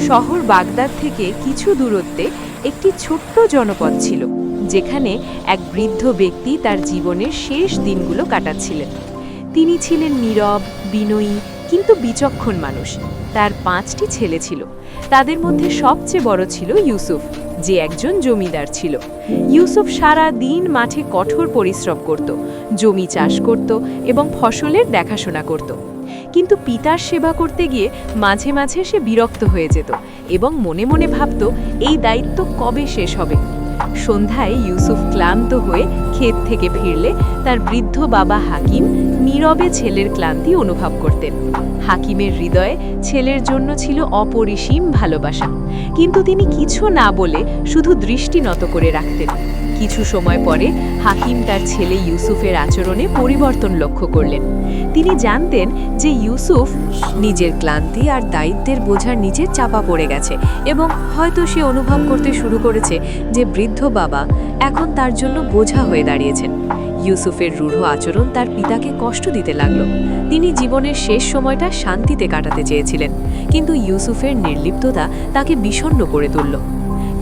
শহর বাগদাদ থেকে কিছু দূরত্বে একটি ছোট্ট জনপদ ছিল, যেখানে এক বৃদ্ধ ব্যক্তি তার জীবনের শেষ দিনগুলো কাটাচ্ছিলেন। তিনি ছিলেন নীরব, বিনয়ী কিন্তু বিচক্ষণ মানুষ। তার 5টি ছেলে ছিল। তাদের মধ্যে সবচেয়ে বড় ছিল ইউসুফ, যে একজন জমিদার ছিল। ইউসুফ সারা দিন মাঠে কঠোর পরিশ্রম করত, জমি চাষ করত এবং ফসলের দেখাশোনা করত। কিন্তু পিতার সেবা করতে গিয়ে মাঝে মাঝে সে বিরক্ত হয়ে যেত এবং মনে মনে ভাবত, এই দায়িত্ব কবে শেষ হবে। সন্ধ্যায় ইউসুফ ক্লান্ত হয়ে ক্ষেত থেকে ফিরলে তার বৃদ্ধ বাবা হাকিম নীরবে ছেলের ক্লান্তি অনুভব করতেন। হাকিমের হৃদয়ে ছেলের জন্য ছিল অপরিসীম ভালোবাসা, কিন্তু তিনি কিছু না বলে শুধু দৃষ্টি নত করে রাখতেন। কিছু সময় পরে হাকিম তার ছেলে ইউসুফের আচরণে পরিবর্তন লক্ষ্য করলেন। তিনি জানতেন যে ইউসুফ নিজের ক্লান্তি আর দায়িত্বের বোঝার নিচে চাপা পড়ে গেছে এবং হয়তো সে অনুভব করতে শুরু করেছে যে বৃদ্ধ বাবা এখন তার জন্য বোঝা হয়ে দাঁড়িয়েছেন। ইউসুফের রূঢ় আচরণ তার পিতাকে কষ্ট দিতে লাগলো। তিনি জীবনের শেষ সময়টা শান্তিতে কাটাতে চেয়েছিলেন, কিন্তু ইউসুফের নির্লিপ্ততা তাকে বিষণ্ণ করে তুলল।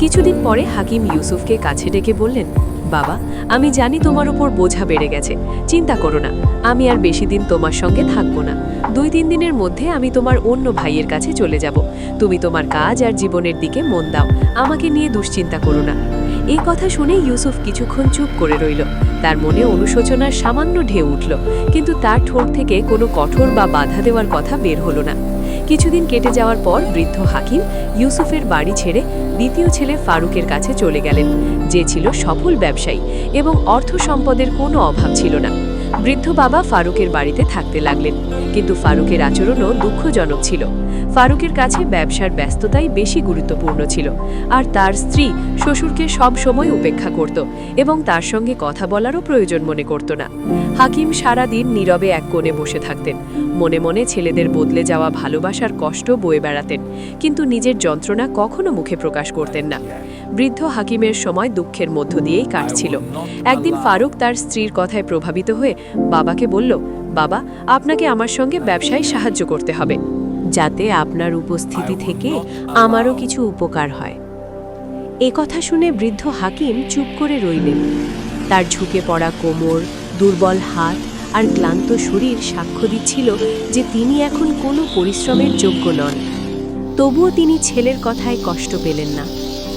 কিছুদিন পরে হাকিম ইউসুফকে কাছে ডেকে বললেন, বাবা, আমি জানি তোমার উপর বোঝা বেড়ে গেছে, চিন্তা করো না, আমি আর বেশি দিন তোমার সঙ্গে থাকবো না। 2-3 দিনের মধ্যে আমি তোমার অন্য ভাইয়ের কাছে চলে যাব। তুমি তোমার কাজ আর জীবনের দিকে মন দাও, আমাকে নিয়ে দুশ্চিন্তা করো না। এই কথা শুনে ইউসুফ কিছুক্ষণ চুপ করে রইল। তার মনে অনুশোচনার সামান্য ঢেউ উঠল, কিন্তু তার ঠোঁট থেকে কোনো কঠোর বা বাধা দেওয়ার কথা বের হলো না। কিছুদিন কেটে যাওয়ার পর বৃদ্ধ হাকিম ইউসুফের বাড়ি ছেড়ে দ্বিতীয় ছেলে ফারুকের কাছে চলে গেলেন, যে ছিল সফল ব্যবসায়ী এবং অর্থ সম্পদের কোনো অভাব ছিল না। বৃদ্ধ বাবা ফারুকের বাড়িতে থাকতে লাগলেন, কিন্তু ফারুকের আচরণও দুঃখজনক ছিল। ফারুকের কাছে ব্যবসার ব্যস্ততাই বেশি গুরুত্বপূর্ণ ছিল, আর তার স্ত্রী শ্বশুরকে সব সময় উপেক্ষা করত এবং তার সঙ্গে কথা বলারও প্রয়োজন মনে করত না। হাকিম সারা দিন নীরবে এক কোণে বসে থাকতেন, মনে মনে ছেলেদের বদলে যাওয়া ভালোবাসার কষ্ট বয়ে বেড়াতেন, কিন্তু নিজের যন্ত্রণা কখনো মুখে প্রকাশ করতেন না। বৃদ্ধ হাকিমের সময় দুঃখের মধ্য দিয়েই কাটছিল। একদিন ফারুক তার স্ত্রীর কথায় প্রভাবিত হয়ে বাবাকে বলল, বাবা, আপনাকে আমার সঙ্গে ব্যবসায় সাহায্য করতে হবে, যাতে আপনার উপস্থিতি থেকে আমারও কিছু উপকার হয়। এ কথা শুনে বৃদ্ধ হাকিম চুপ করে রইলেন। তার ঝুঁকে পড়া কোমর, দুর্বল হাত আর ক্লান্ত শরীর সাক্ষ্য দিচ্ছিল যে তিনি এখন কোনো পরিশ্রমের যোগ্য নন। তবুও তিনি ছেলের কথায় কষ্ট পেলেন না,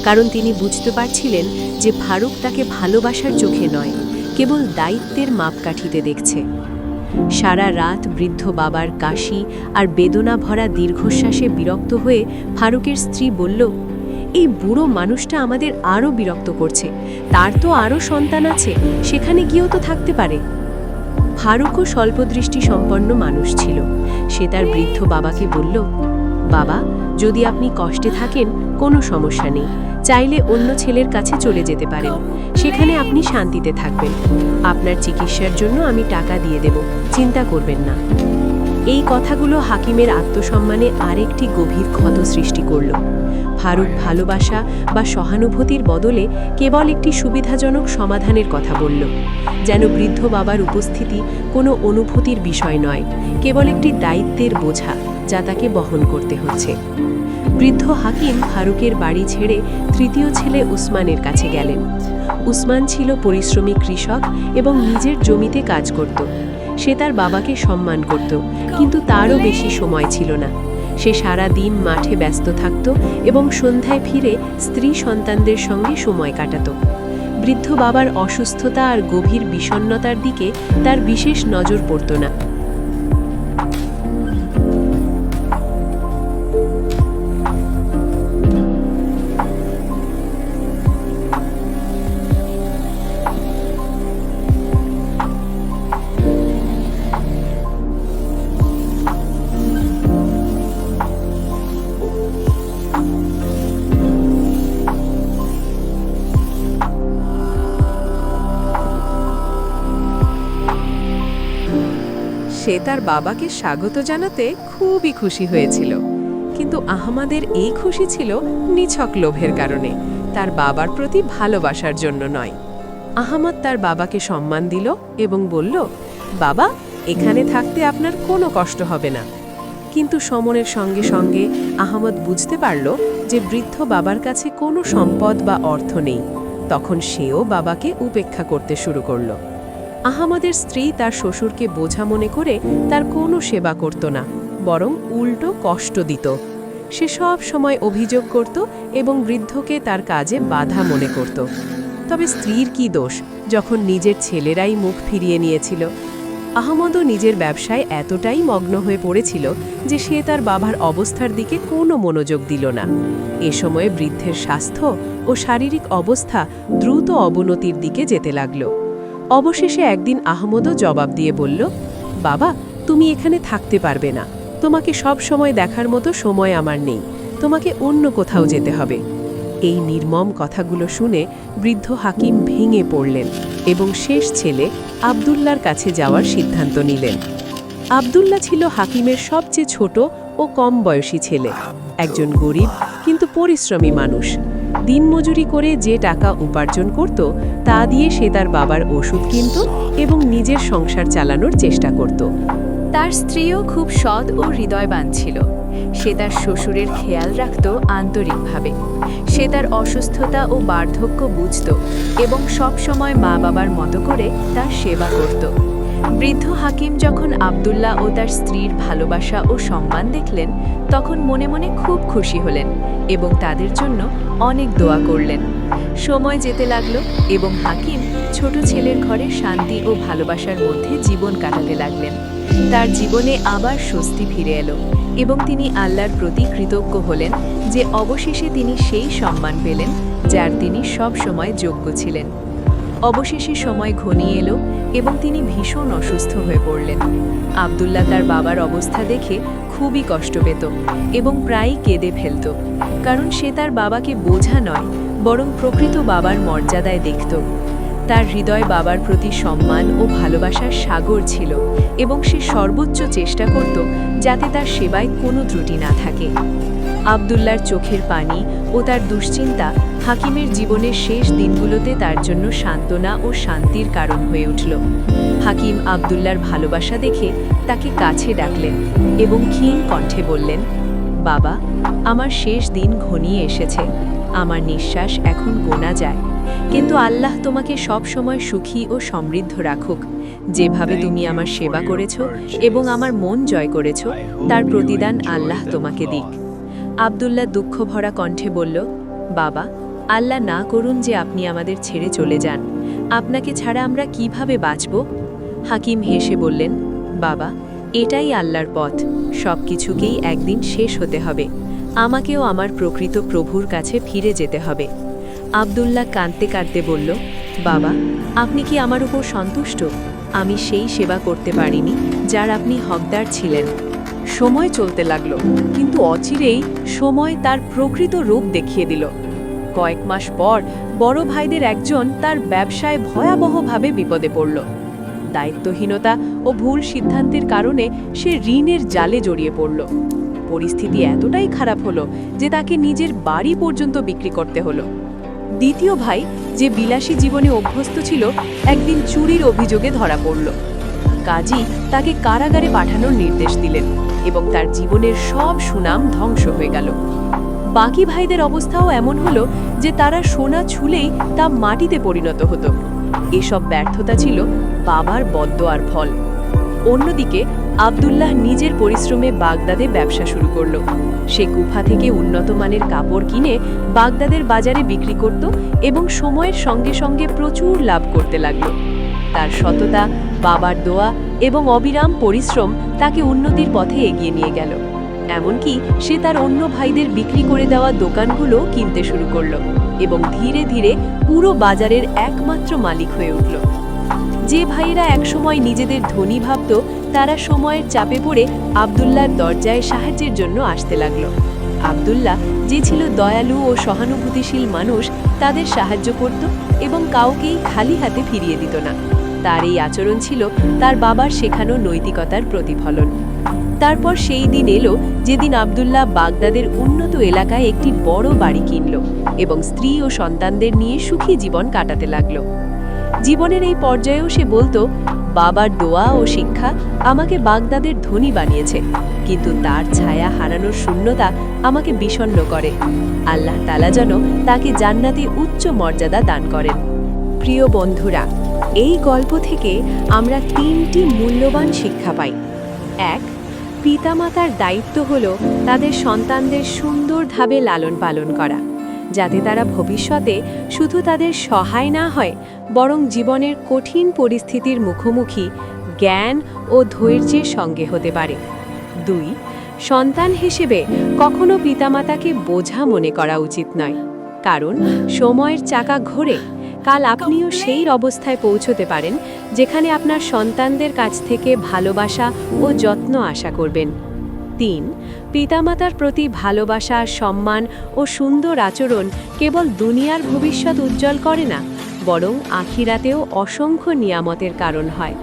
কারণ তিনি বুঝতে পারছিলেন যে ফারুক তাকে ভালোবাসার চোখে নয়, কেবল দায়িত্বের মাপকাঠিতে দেখছে। সারা রাত বৃদ্ধ বাবার কাশি আর বেদনা ভরা দীর্ঘশ্বাসে বিরক্ত হয়ে ফারুকের স্ত্রী বলল, এই বুড়ো মানুষটা আমাদের আরও বিরক্ত করছে, তার তো আরও সন্তান আছে, সেখানে গিয়েও তো থাকতে পারে। ফারুকও স্বল্পদৃষ্টি সম্পন্ন মানুষ ছিল। সে তার বৃদ্ধ বাবাকে বলল, বাবা, যদি আপনি কষ্টে থাকেন কোনো সমস্যা নেই, চাইলে অন্য ছেলের কাছে চলে যেতে পারেন, সেখানে আপনি শান্তিতে থাকবেন। আপনার চিকিৎসার জন্য আমি টাকা দিয়ে দেব, চিন্তা করবেন না। এই কথাগুলো হাকিমের আত্মসম্মানে আরেকটি গভীর ক্ষত সৃষ্টি করল। ফারুক ভালোবাসা বা সহানুভূতির বদলে কেবল একটি সুবিধাজনক সমাধানের কথা বলল, যেন বৃদ্ধ বাবার উপস্থিতি কোনো অনুভূতির বিষয় নয়, কেবল একটি দায়িত্বের বোঝা যা তাকে বহন করতে হচ্ছে। বৃদ্ধ হাকিম ফারুকের বাড়ি ছেড়ে তৃতীয় ছেলে উসমানের কাছে গেলেন। উসমান ছিল পরিশ্রমী কৃষক এবং নিজের জমিতে কাজ করত। সে তার বাবাকে সম্মান করত, কিন্তু তারও বেশি সময় ছিল না। সে সারা দিন মাঠে ব্যস্ত থাকত এবং সন্ধ্যায় ফিরে স্ত্রী সন্তানদের সঙ্গে সময় কাটাত। বৃদ্ধ বাবার অসুস্থতা আর গভীর বিষণ্ণতার দিকে তার বিশেষ নজর পড়ত না। সে তার বাবাকে স্বাগত জানাতে খুবই খুশি হয়েছিল, কিন্তু আহমাদের এই খুশি ছিল নিছক লোভের কারণে, তার বাবার প্রতি ভালোবাসার জন্য নয়। আহমদ তার বাবাকে সম্মান দিল এবং বলল, বাবা, এখানে থাকতে আপনার কোনো কষ্ট হবে না। কিন্তু সময়ের সঙ্গে সঙ্গে আহমদ বুঝতে পারল যে বৃদ্ধ বাবার কাছে কোনো সম্পদ বা অর্থ নেই। তখন সেও বাবাকে উপেক্ষা করতে শুরু করল। আহমদের স্ত্রী তার শ্বশুরকে বোঝা মনে করে তার কোনো সেবা করত না, বরং উল্টো কষ্ট দিত। সে সব সময় অভিযোগ করত এবং বৃদ্ধকে তার কাজে বাধা মনে করত। তবে স্ত্রীর কি দোষ যখন নিজের ছেলেরাই মুখ ফিরিয়ে নিয়েছিল? আহমদও নিজের ব্যবসায় এতটাই মগ্ন হয়ে পড়েছিল যে সে তার বাবার অবস্থার দিকে কোনো মনোযোগ দিল না। এ সময়ে বৃদ্ধের স্বাস্থ্য ও শারীরিক অবস্থা দ্রুত অবনতির দিকে যেতে লাগল। অবশেষে একদিন আহমদও জবাব দিয়ে বলল, বাবা, তুমি এখানে থাকতে পারবে না। তোমাকে সব সময় দেখার মতো সময় আমার নেই। তোমাকে অন্য কোথাও যেতে হবে। এই নির্মম কথাগুলো শুনে বৃদ্ধ হাকিম ভেঙে পড়লেন এবং শেষ ছেলে আব্দুল্লার কাছে যাওয়ার সিদ্ধান্ত নিলেন। আব্দুল্লাহ ছিল হাকিমের সবচেয়ে ছোট ও কম বয়সী ছেলে, একজন গরিব কিন্তু পরিশ্রমী মানুষ। দিনমজুরি করে যে টাকা উপার্জন করত তা দিয়ে সে তার বাবার ওষুধ কিনত এবং নিজের সংসার চালানোর চেষ্টা করত। তার স্ত্রীও খুব সৎ ও হৃদয়বান ছিল। সে তার শ্বশুরের খেয়াল রাখত আন্তরিকভাবে। সে তার অসুস্থতা ও বার্ধক্য বুঝত এবং সব সময় মা বাবার মতো করে তার সেবা করত। বৃদ্ধ হাকিম যখন আব্দুল্লাহ ও তার স্ত্রীর ভালোবাসা ও সম্মান দেখলেন, তখন মনে মনে খুব খুশি হলেন এবং তাদের জন্য অনেক দোয়া করলেন। সময় যেতে লাগলো এবং হাকিম ছোট ছেলের ঘরে শান্তি ও ভালোবাসার মধ্যে জীবন কাটাতে লাগলেন। তার জীবনে আবার স্বস্তি ফিরে এলো এবং তিনি আল্লাহর প্রতি কৃতজ্ঞ হলেন যে অবশেষে তিনি সেই সম্মান পেলেন যার তিনি সব সময় যোগ্য ছিলেন। অবশেষে সময় ঘনিয়ে এলো এবং তিনি ভীষণ অসুস্থ হয়ে পড়লেন। আব্দুল্লাহ তার বাবার অবস্থা দেখে খুবই কষ্ট পেত এবং প্রায়ই কেঁদে ফেলত, কারণ সে তার বাবাকে বোঝা নয় বরং প্রকৃত বাবার মর্যাদায় দেখত। তার হৃদয় বাবার প্রতি সম্মান ও ভালোবাসার সাগর ছিল এবং সে সর্বোচ্চ চেষ্টা করত যাতে তার সেবায় কোনো ত্রুটি না থাকে। আব্দুল্লাহর চোখের পানি ও তার দুশ্চিন্তা হাকিমের জীবনের শেষ দিনগুলোতে তার জন্য সান্ত্বনা ও শান্তির কারণ হয়ে উঠল। হাকিম আব্দুল্লাহর ভালোবাসা দেখে তাকে কাছে ডাকলেন এবং ক্ষীণ কণ্ঠে বললেন, বাবা, আমার শেষ দিন ঘনিয়ে এসেছে। আমার নিঃশ্বাস এখন গোনা যায়, কিন্তু আল্লাহ তোমাকে সব সময় সুখী ও সমৃদ্ধ রাখুক। যেভাবে তুমি আমার সেবা করেছ এবং আমার মন জয় করেছ, তার প্রতিদান আল্লাহ তোমাকে দিক। আব্দুল্লাহ দুঃখ ভরা কণ্ঠে বলল, বাবা, আল্লাহ না করুন যে আপনি আমাদের ছেড়ে চলে যান। আপনাকে ছাড়া আমরা কিভাবে বাঁচব? হাকিম হেসে বললেন, বাবা, এটাই আল্লাহর পথ। সব কিছুকেই একদিন শেষ হতে হবে। আমাকেও আমার প্রকৃত প্রভুর কাছে ফিরে যেতে হবে। আব্দুল্লাহ কাঁদতে কাঁদতে বলল, বাবা, আপনি কি আমার উপর সন্তুষ্ট? আমি সেই সেবা করতে পারিনি যার আপনি হকদার ছিলেন। সময় চলতে লাগলো, কিন্তু অচিরেই সময় তার প্রকৃত রূপ দেখিয়ে দিল। কয়েক মাস পর বড় ভাইদের একজন তার ব্যবসায় ভয়াবহভাবে বিপদে পড়ল। দায়িত্বহীনতা ও ভুল সিদ্ধান্তের কারণে সে ঋণের জালে জড়িয়ে পড়ল। পরিস্থিতি এতটাই খারাপ হলো যে তাকে নিজের বাড়ি পর্যন্ত বিক্রি করতে হলো। দ্বিতীয় ভাই, যে বিলাসী জীবনে অভ্যস্ত ছিল, একদিন চুরির অভিযোগে ধরা পড়ল। কাজী তাকে কারাগারে পাঠানোর নির্দেশ দিলেন এবং তার জীবনের সব সুনাম ধ্বংস হয়ে গেল। বাকি ভাইদের অবস্থাও এমন হলো যে তারা সোনা ছুলেই তা মাটিতে পরিণত হতো। এসব ব্যর্থতা ছিল বাবার বদদোয়ার ফল। অন্যদিকে আব্দুল্লাহ নিজের পরিশ্রমে বাগদাদে ব্যবসা শুরু করল। সে কুফা থেকে উন্নত মানের কাপড় কিনে বাগদাদের বাজারে বিক্রি করত এবং সময়ের সঙ্গে সঙ্গে প্রচুর লাভ করতে লাগল। তার সততা, বাবার দোয়া এবং অবিরাম পরিশ্রম তাকে উন্নতির পথে এগিয়ে নিয়ে গেল। এমনকি সে তার অন্য ভাইদের বিক্রি করে দেওয়া দোকানগুলো কিনতে শুরু করল এবং ধীরে ধীরে পুরো বাজারের একমাত্র মালিক হয়ে উঠল। যে ভাইয়েরা একসময় নিজেদের ধনী ভাবত, তারা সময়ের চাপে পড়ে আব্দুল্লাহর দরজায় সাহায্যের জন্য আসতে লাগলো। আব্দুল্লাহ, যে ছিল দয়ালু ও সহানুভূতিশীল মানুষ, তাদের সাহায্য করত এবং কাউকেই খালি হাতে ফিরিয়ে দিত না। তার এই আচরণ ছিল তার বাবার শেখানো নৈতিকতার প্রতিফলন। তারপর সেই দিন এলো যেদিন আব্দুল্লাহ বাগদাদের উন্নত এলাকায় একটি বড় বাড়ি কিনল এবং স্ত্রী ও সন্তানদের নিয়ে সুখী জীবন কাটাতে লাগলো। জীবনের এই পর্যায়েও সে বলতো, বাবার দোয়া ও শিক্ষা আমাকে বাগদাদের ধনী বানিয়েছে, কিন্তু তার ছায়া হারানোর শূন্যতা আমাকে বিষণ্ণ করে। আল্লাহ তাআলা যেন তাকে জান্নাতে উচ্চ মর্যাদা দান করেন। প্রিয় বন্ধুরা, এই গল্প থেকে আমরা 3টি মূল্যবান শিক্ষা পাই। 1. পিতামাতার দায়িত্ব হল তাদের সন্তানদের সুন্দরভাবে লালন পালন করা, যাতে তারা ভবিষ্যতে শুধু তাদের সহায় না হয়, বরং জীবনের কঠিন পরিস্থিতির মুখোমুখি জ্ঞান ও ধৈর্যের সঙ্গে হতে পারে। 2. সন্তান হিসেবে কখনো পিতামাতাকে বোঝা মনে করা উচিত নয়, কারণ সময়ের চাকা ঘোরে। কাল আপনিও সেই অবস্থায় পৌঁছতে পারেন যেখানে আপনার সন্তানদের কাছ থেকে ভালোবাসা ও যত্ন আশা করবেন। 3. পিতামাতার প্রতি ভালোবাসা, সম্মান ও সুন্দর আচরণ কেবল দুনিয়ার ভবিষ্যৎ উজ্জ্বল করে না, বরং আখিরাতেও অসংখ্য নিয়ামতের কারণ হয়।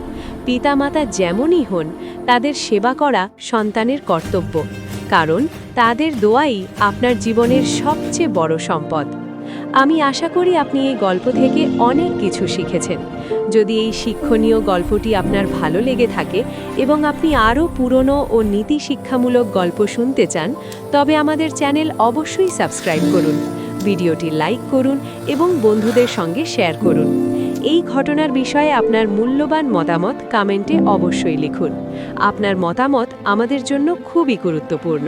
পিতামাতা যেমনই হন, তাদের সেবা করা সন্তানের কর্তব্য, কারণ তাদের দোয়াই আপনার জীবনের সবচেয়ে বড় সম্পদ। আমি আশা করি আপনি এই গল্প থেকে অনেক কিছু শিখেছেন। যদি এই শিক্ষণীয় গল্পটি আপনার ভালো লেগে থাকে এবং আপনি আরও পুরনো ও নীতি শিক্ষামূলক গল্প শুনতে চান, তবে আমাদের চ্যানেল অবশ্যই সাবস্ক্রাইব করুন, ভিডিওটি লাইক করুন এবং বন্ধুদের সঙ্গে শেয়ার করুন। এই ঘটনার বিষয়ে আপনার মূল্যবান মতামত কমেন্টে অবশ্যই লিখুন। আপনার মতামত আমাদের জন্য খুবই গুরুত্বপূর্ণ।